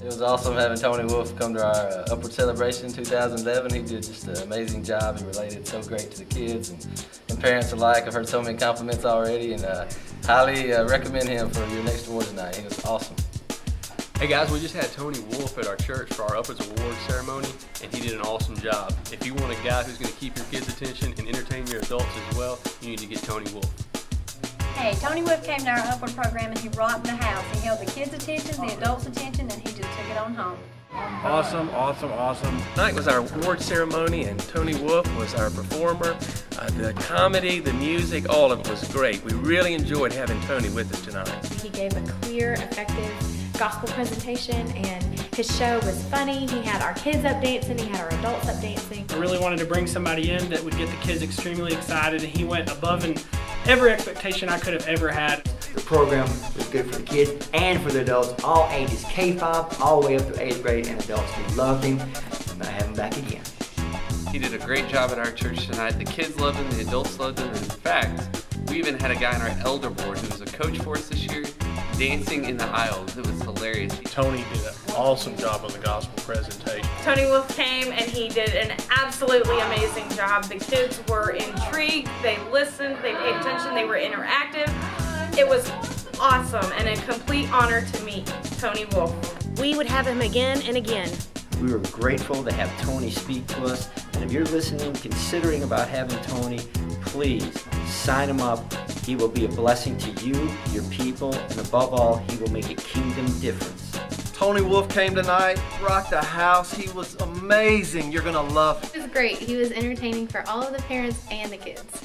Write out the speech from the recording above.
It was awesome having Tony Wolf come to our Upward Celebration 2011. He did just an amazing job. He related so great to the kids and parents alike. I've heard so many compliments already, and highly recommend him for your next awards night. He was awesome. Hey guys, we just had Tony Wolf at our church for our Upwards Awards ceremony, and he did an awesome job. If you want a guy who's going to keep your kids' attention and entertain your adults as well, you need to get Tony Wolf. Hey, Tony Wolf came to our Upward program and he rocked the house. He held the kids' attention, the adults' attention, and he just took it on home. Awesome, awesome, awesome. Tonight was our award ceremony and Tony Wolf was our performer. The comedy, the music, all of it was great. We really enjoyed having Tony with us tonight. He gave a clear, effective gospel presentation, and his show was funny. He had our kids up dancing, he had our adults up dancing. I really wanted to bring somebody in that would get the kids extremely excited, and he went above and every expectation I could have ever had. The program was good for the kids and for the adults, all ages, K-5 all the way up to 8th grade, and adults. We loved him. I'm going to have him back again. He did a great job at our church tonight. The kids loved him, the adults loved him, and in fact, we even had a guy on our elder board who was a coach for us this year dancing in the aisles. It was hilarious. Tony did an awesome job on the gospel presentation. Tony Wolf came and he did an absolutely amazing job. The kids were intrigued, they listened, they paid attention, they were interactive. It was awesome and a complete honor to meet Tony Wolf. We would have him again and again. We were grateful to have Tony speak to us, and if you're listening, considering about having Tony, please sign him up. He will be a blessing to you, your people, and above all, he will make a kingdom difference. Tony Wolf came tonight, rocked the house. He was amazing. You're gonna love him. It was great. He was entertaining for all of the parents and the kids.